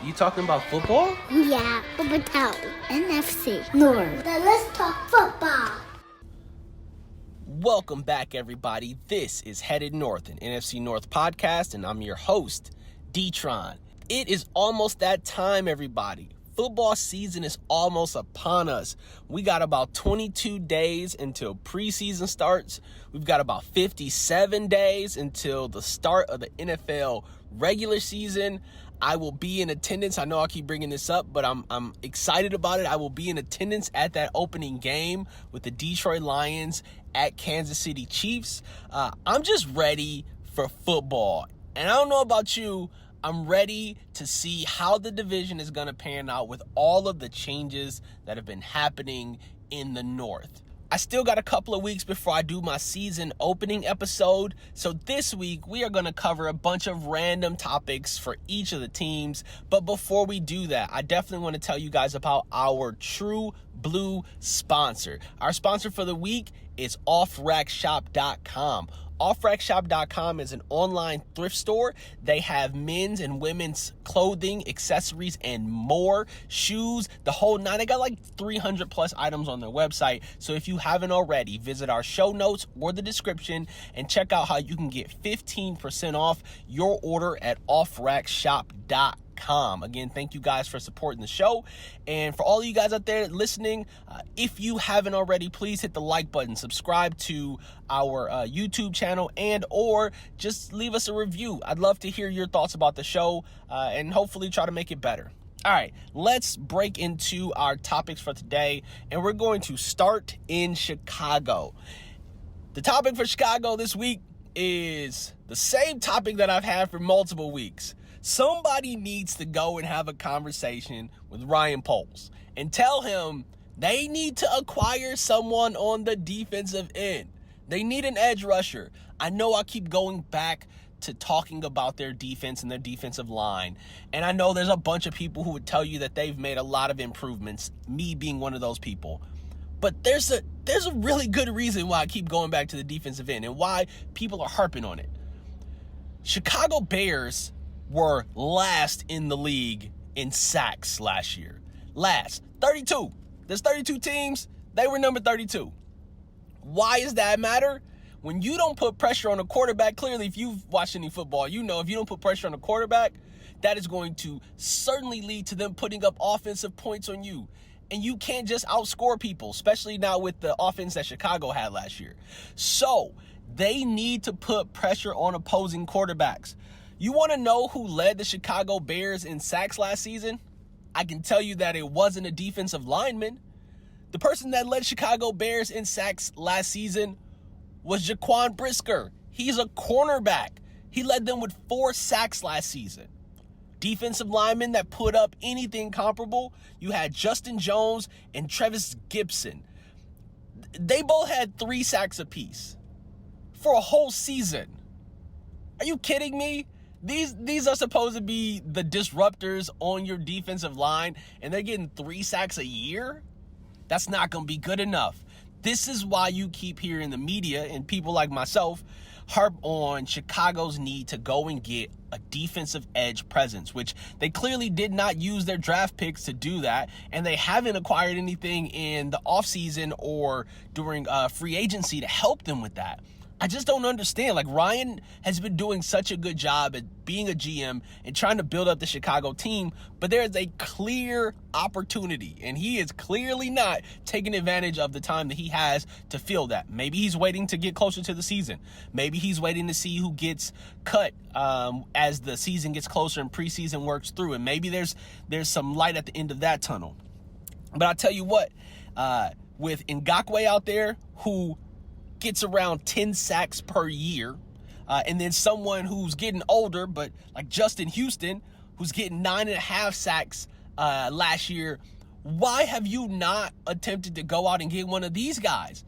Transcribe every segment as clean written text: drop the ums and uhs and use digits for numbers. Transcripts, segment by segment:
You talking about football? Yeah, but without NFC North. Then let's talk football. Welcome back, everybody. This is Headed North, an NFC North podcast, and I'm your host, D-Tron. It is almost that time, everybody. Football season is almost upon us. We got about 22 days until preseason starts. We've got about 57 days until the start of the NFL regular season. I will be in attendance. I know I keep bringing this up, but I'm excited about it. I will be in attendance at that opening game with the Detroit Lions at Kansas City Chiefs. I'm just ready for football. And I don't know about you, I'm ready to see how the division is going to pan out with all of the changes that have been happening in the North. I still got a couple of weeks before I do my season opening episode. So this week, we are going to cover a bunch of random topics for each of the teams. But before we do that, I definitely want to tell you guys about our True Blue sponsor. Our sponsor for the week is offrackshop.com. Offrackshop.com is an online thrift store. They have men's and women's clothing, accessories, and more. Shoes, the whole nine. They got like 300 plus items on their website. So if you haven't already, visit our show notes or the description and check out how you can get 15% off your order at offrackshop.com. Again, thank you guys for supporting the show. And for all of you guys out there listening, if you haven't already, please hit the like button, subscribe to our YouTube channel, and or just leave us a review. I'd love to hear your thoughts about the show and hopefully try to make it better. All right, let's break into our topics for today, and we're going to start in Chicago. The topic for Chicago this week is the same topic that I've had for multiple weeks. Somebody needs to go and have a conversation with Ryan Poles and tell him they need to acquire someone on the defensive end. They need an edge rusher. I know I keep going back to talking about their defense and their defensive line, and I know there's a bunch of people who would tell you that they've made a lot of improvements, me being one of those people. But there's a really good reason why I keep going back to the defensive end and why people are harping on it. Chicago Bears were last in the league in sacks last year. Last. 32. There's 32 teams. They were number 32. Why does that matter? When you don't put pressure on a quarterback, clearly if you've watched any football, you know if you don't put pressure on a quarterback, that is going to certainly lead to them putting up offensive points on you. And you can't just outscore people, especially now with the offense that Chicago had last year. So they need to put pressure on opposing quarterbacks. You want to know who led the Chicago Bears in sacks last season? I can tell you that it wasn't a defensive lineman. The person that led Chicago Bears in sacks last season was Jaquan Brisker. He's a cornerback. He led them with 4 sacks last season. Defensive linemen that put up anything comparable, you had Justin Jones and Trevis Gibson. They both had 3 sacks apiece for a whole season. Are you kidding me? These are supposed to be the disruptors on your defensive line, and they're getting 3 sacks a year? That's not going to be good enough. This is why you keep hearing the media and people like myself harp on Chicago's need to go and get a defensive edge presence, which they clearly did not use their draft picks to do that, and they haven't acquired anything in the offseason or during free agency to help them with that. I just don't understand. Like, Ryan has been doing such a good job at being a GM and trying to build up the Chicago team, but there is a clear opportunity, and he is clearly not taking advantage of the time that he has to fill that. Maybe he's waiting to get closer to the season. Maybe he's waiting to see who gets cut as the season gets closer and preseason works through, and maybe there's some light at the end of that tunnel. But I'll tell you what, with Ngakoue out there, who gets around 10 sacks per year, and then someone who's getting older, but like Justin Houston, who's getting 9.5 sacks last year. Why have you not attempted to go out and get one of these guys?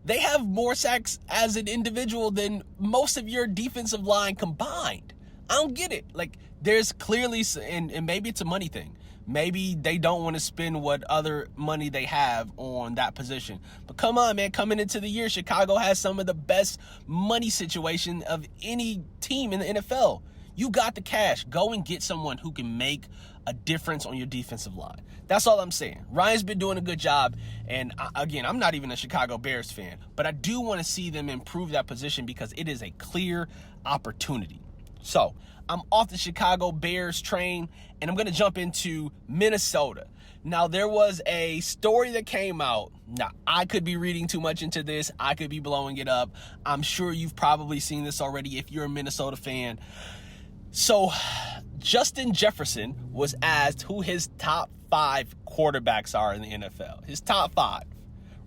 They have more sacks as an individual than most of your defensive line combined. I don't get it. Like, there's clearly, and maybe it's a money thing. Maybe they don't want to spend what other money they have on that position. But come on, man, coming into the year, Chicago has some of the best money situation of any team in the NFL. You got the cash. Go and get someone who can make a difference on your defensive line. That's all I'm saying. Ryan's been doing a good job. And again, I'm not even a Chicago Bears fan, but I do want to see them improve that position because it is a clear opportunity. So I'm off the Chicago Bears train, and I'm going to jump into Minnesota. Now, there was a story that came out. Now, I could be reading too much into this. I could be blowing it up. I'm sure you've probably seen this already if you're a Minnesota fan. So, Justin Jefferson was asked who his top 5 quarterbacks are in the NFL. His top 5,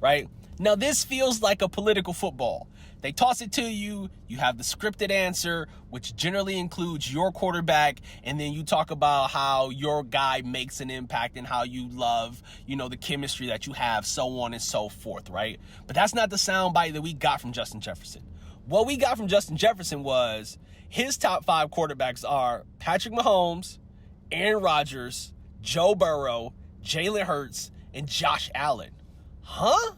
right? Now, this feels like a political football. They toss it to you, you have the scripted answer, which generally includes your quarterback, and then you talk about how your guy makes an impact and how you love, the chemistry that you have, so on and so forth, right? But that's not the soundbite that we got from Justin Jefferson. What we got from Justin Jefferson was his top 5 quarterbacks are Patrick Mahomes, Aaron Rodgers, Joe Burrow, Jalen Hurts, and Josh Allen. Huh?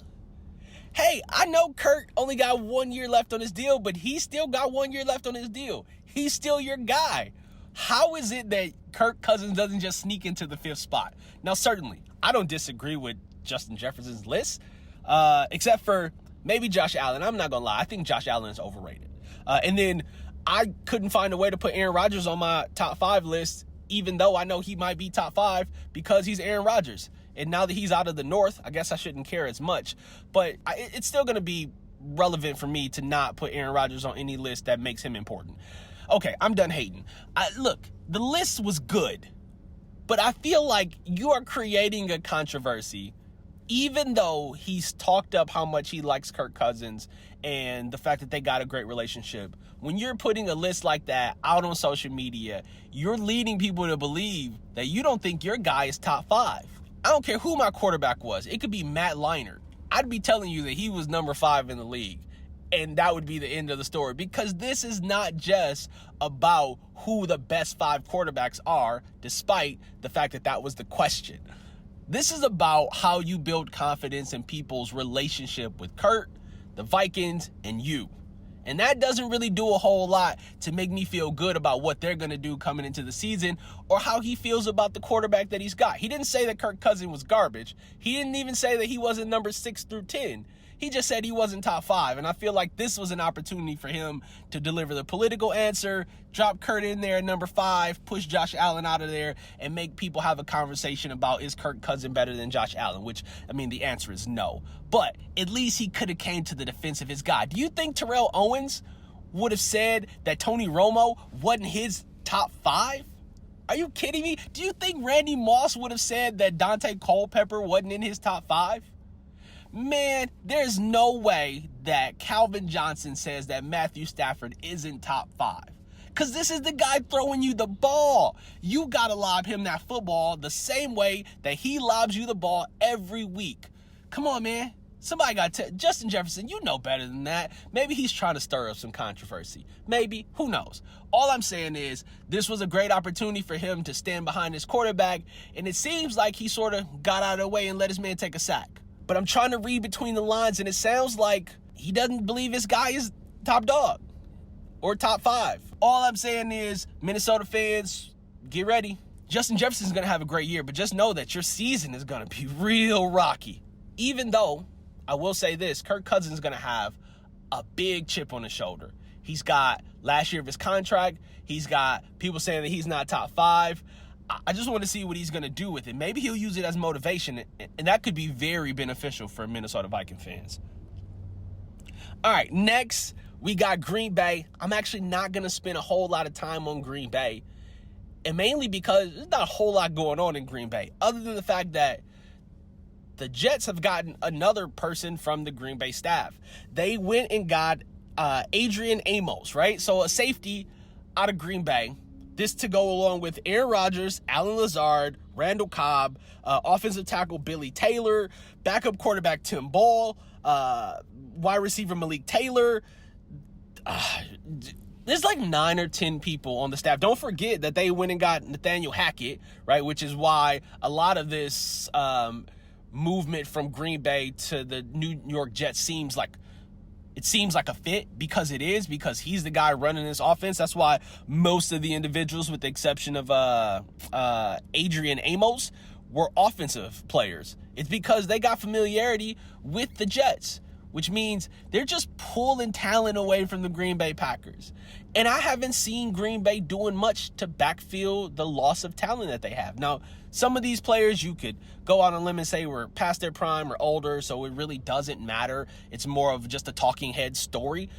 Hey, I know Kirk only got 1 year left on his deal, but he still got 1 year left on his deal. He's still your guy. How is it that Kirk Cousins doesn't just sneak into the 5th spot? Now, certainly, I don't disagree with Justin Jefferson's list, except for maybe Josh Allen. I'm not going to lie. I think Josh Allen is overrated. And then I couldn't find a way to put Aaron Rodgers on my top 5 list, even though I know he might be top 5 because he's Aaron Rodgers. And now that he's out of the North, I guess I shouldn't care as much. But it's still going to be relevant for me to not put Aaron Rodgers on any list that makes him important. Okay, I'm done hating. Look, the list was good, but I feel like you are creating a controversy, even though he's talked up how much he likes Kirk Cousins and the fact that they got a great relationship. When you're putting a list like that out on social media, you're leading people to believe that you don't think your guy is top 5. I don't care who my quarterback was. It could be Matt Leinart. I'd be telling you that he was number 5 in the league. And that would be the end of the story. Because this is not just about who the best 5 quarterbacks are, despite the fact that that was the question. This is about how you build confidence in people's relationship with Kurt, the Vikings, and you. And that doesn't really do a whole lot to make me feel good about what they're going to do coming into the season or how he feels about the quarterback that he's got. He didn't say that Kirk Cousins was garbage. He didn't even say that he wasn't number 6 through 10. He just said he wasn't top 5. And I feel like this was an opportunity for him to deliver the political answer, drop Kurt in there at number 5, push Josh Allen out of there, and make people have a conversation about, is Kirk Cousins better than Josh Allen? Which, the answer is no. But at least he could have came to the defense of his guy. Do you think Terrell Owens would have said that Tony Romo wasn't his top 5? Are you kidding me? Do you think Randy Moss would have said that Dante Culpepper wasn't in his top 5? Man, there's no way that Calvin Johnson says that Matthew Stafford isn't top 5. Because this is the guy throwing you the ball. You got to lob him that football the same way that he lobs you the ball every week. Come on, man. Somebody got to... Justin Jefferson, you know better than that. Maybe he's trying to stir up some controversy. Maybe. Who knows? All I'm saying is this was a great opportunity for him to stand behind his quarterback, and it seems like he sort of got out of the way and let his man take a sack. But I'm trying to read between the lines, and it sounds like he doesn't believe his guy is top dog or top 5. All I'm saying is, Minnesota fans, get ready. Justin Jefferson's going to have a great year, but just know that your season is going to be real rocky. Even though, I will say this, Kirk Cousins is going to have a big chip on his shoulder. He's got last year of his contract. He's got people saying that he's not top 5. I just want to see what he's going to do with it. Maybe he'll use it as motivation, and that could be very beneficial for Minnesota Viking fans. All right, next, we got Green Bay. I'm actually not going to spend a whole lot of time on Green Bay, and mainly because there's not a whole lot going on in Green Bay, other than the fact that the Jets have gotten another person from the Green Bay staff. They went and got Adrian Amos, right? So a safety out of Green Bay. This to go along with Aaron Rodgers, Allen Lazard, Randall Cobb, offensive tackle Billy Taylor, backup quarterback Tim Ball, wide receiver Malik Taylor. There's like 9 or 10 people on the staff. Don't forget that they went and got Nathaniel Hackett, right? Which is why a lot of this movement from Green Bay to the New York Jets seems like it seems like a fit because he's the guy running this offense. That's why most of the individuals, with the exception of Adrian Amos, were offensive players. It's because they got familiarity with the Jets, which means they're just pulling talent away from the Green Bay Packers. And I haven't seen Green Bay doing much to backfill the loss of talent that they have. Now, some of these players you could go on a limb and say were past their prime or older, so it really doesn't matter. It's more of just a talking head story.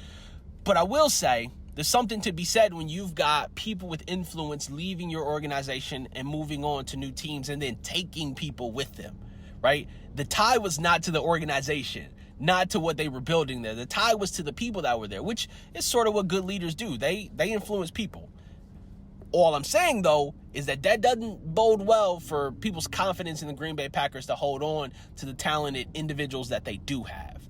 But I will say there's something to be said when you've got people with influence leaving your organization and moving on to new teams and then taking people with them, right? The tie was not to the organization, not to what they were building there. The tie was to the people that were there, which is sort of what good leaders do. They influence people. All I'm saying, though, is that doesn't bode well for people's confidence in the Green Bay Packers to hold on to the talented individuals that they do have.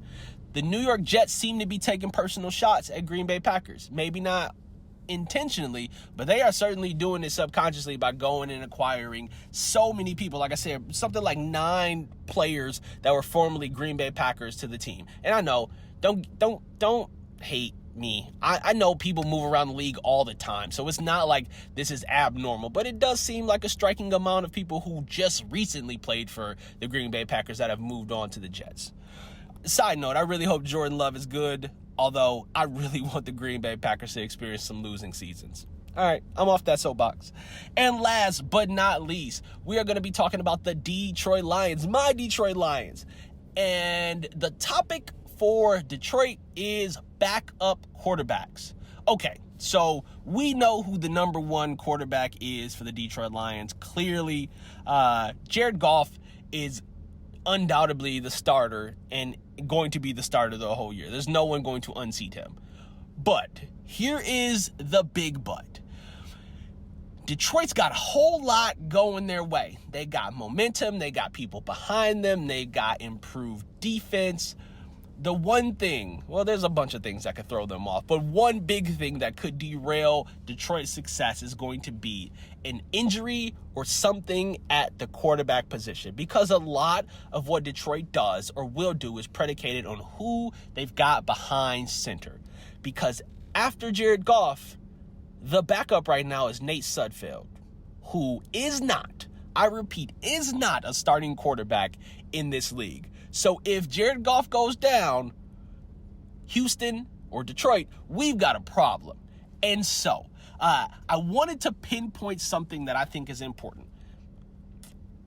The New York Jets seem to be taking personal shots at Green Bay Packers. Maybe not intentionally, but they are certainly doing it subconsciously by going and acquiring so many people. Like I said, something like 9 players that were formerly Green Bay Packers to the team. And I know, don't hate me. I know people move around the league all the time, so it's not like this is abnormal, but it does seem like a striking amount of people who just recently played for the Green Bay Packers that have moved on to the Jets. Side note, I really hope Jordan Love is good, although I really want the Green Bay Packers to experience some losing seasons. All right, I'm off that soapbox. And last but not least, we are going to be talking about the Detroit Lions, my Detroit Lions. And the topic for Detroit is backup quarterbacks. Okay, so we know who the number one quarterback is for the Detroit Lions. Clearly, Jared Goff is undoubtedly the starter and going to be the starter the whole year. There's no one going to unseat him. But here is the big but. Detroit's got a whole lot going their way. They got momentum. They got people behind them. They got improved defense. The one thing, well, there's a bunch of things that could throw them off, but one big thing that could derail Detroit's success is going to be an injury or something at the quarterback position, because a lot of what Detroit does or will do is predicated on who they've got behind center. Because after Jared Goff, the backup right now is Nate Sudfeld, who is not, I repeat, is not a starting quarterback in this league. So if Jared Goff goes down, Houston or Detroit, we've got a problem. And so I wanted to pinpoint something that I think is important.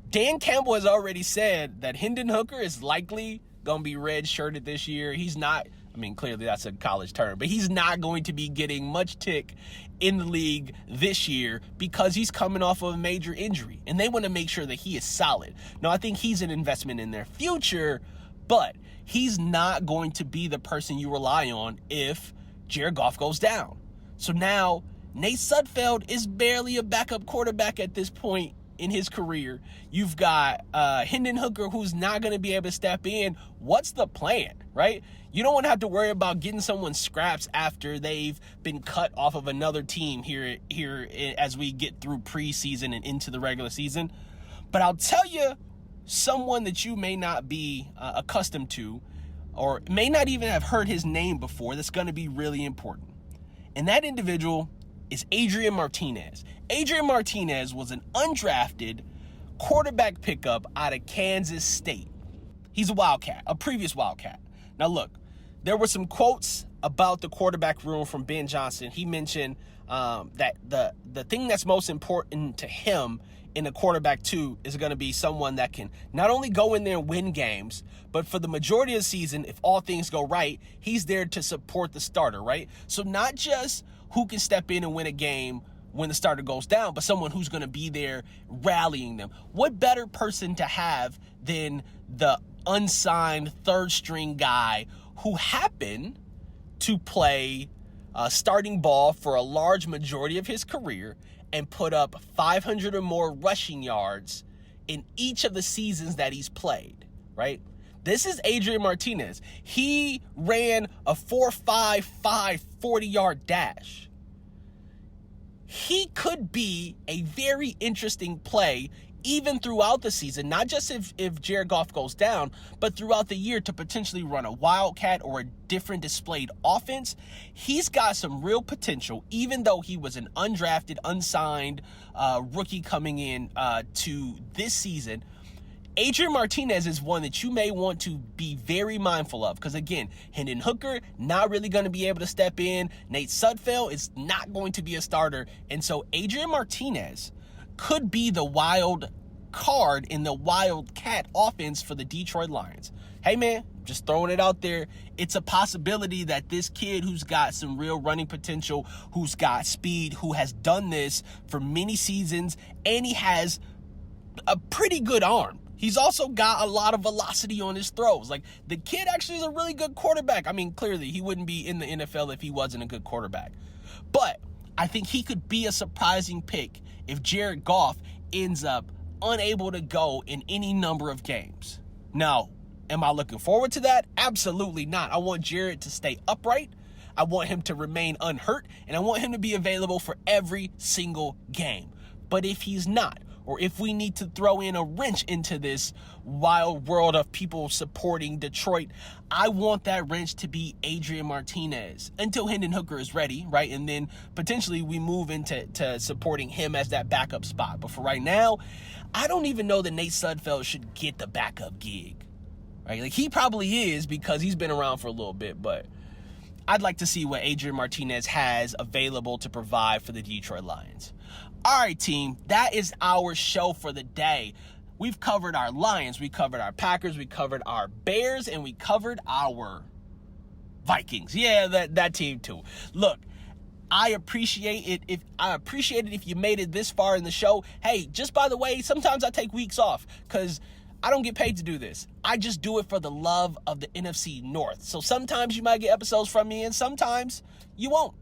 Dan Campbell has already said that Hendon Hooker is likely going to be red-shirted this year. He's not, I mean, clearly that's a college term, but he's not going to be getting much tick in the league this year because he's coming off of a major injury, and they want to make sure that he is solid. Now, I think he's an investment in their future, but he's not going to be the person you rely on if Jared Goff goes down. So now Nate Sudfeld is barely a backup quarterback at this point in his career. You've got Hendon Hooker, who's not going to be able to step in. What's the plan, right? You don't want to have to worry about getting someone scraps after they've been cut off of another team here as we get through preseason and into the regular season. But I'll tell you someone that you may not be accustomed to or may not even have heard his name before that's going to be really important. And that individual is Adrian Martinez. Adrian Martinez was an undrafted quarterback pickup out of Kansas State. He's a Wildcat, a previous Wildcat. Now look, there were some quotes about the quarterback room from Ben Johnson. He mentioned that the thing that's most important to him in a quarterback too is going to be someone that can not only go in there and win games, but for the majority of the season, if all things go right, he's there to support the starter, right? So not just who can step in and win a game when the starter goes down, but someone who's going to be there rallying them. What better person to have than the unsigned third string guy who happened to play starting ball for a large majority of his career and put up 500 or more rushing yards in each of the seasons that he's played, right? This is Adrian Martinez. He ran a 4.55 40-yard dash. He could be a very interesting play even throughout the season, not just if Jared Goff goes down, but throughout the year to potentially run a wildcat or a different displayed offense. He's got some real potential, even though he was an undrafted, unsigned rookie coming in to this season. Adrian Martinez is one that you may want to be very mindful of because, again, Hendon Hooker not really going to be able to step in. Nate Sudfeld is not going to be a starter. And so Adrian Martinez could be the wild card in the wildcat offense for the Detroit Lions. Hey, man, just throwing it out there. It's a possibility that this kid who's got some real running potential, who's got speed, who has done this for many seasons, and he has a pretty good arm. He's also got a lot of velocity on his throws. Like, the kid actually is a really good quarterback. I mean, clearly, he wouldn't be in the NFL if he wasn't a good quarterback. But I think he could be a surprising pick if Jared Goff ends up unable to go in any number of games. Now, am I looking forward to that? Absolutely not. I want Jared to stay upright. I want him to remain unhurt. And I want him to be available for every single game. But if he's not, or if we need to throw in a wrench into this wild world of people supporting Detroit, I want that wrench to be Adrian Martinez until Hendon Hooker is ready, right? And then potentially we move into supporting him as that backup spot. But for right now, I don't even know that Nate Sudfeld should get the backup gig, right? Like, he probably is because he's been around for a little bit, but I'd like to see what Adrian Martinez has available to provide for the Detroit Lions. All right, team, that is our show for the day. We've covered our Lions, we covered our Packers, we covered our Bears, and we covered our Vikings. Yeah, that team too. Look, I appreciate it if you made it this far in the show. Hey, just by the way, sometimes I take weeks off because I don't get paid to do this. I just do it for the love of the NFC North. So sometimes you might get episodes from me and sometimes you won't.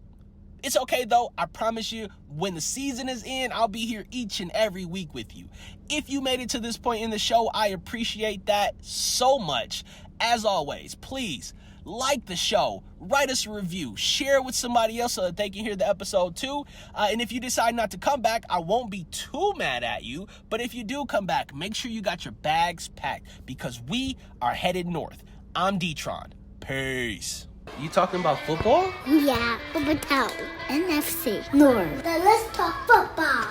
It's okay, though. I promise you, when the season is in, I'll be here each and every week with you. If you made it to this point in the show, I appreciate that so much. As always, please like the show, write us a review, share it with somebody else so that they can hear the episode too. And if you decide not to come back, I won't be too mad at you. But if you do come back, make sure you got your bags packed because we are headed north. I'm D-Tron. Peace. You talking about football? Yeah, Football Town, NFC North. Then let's talk football.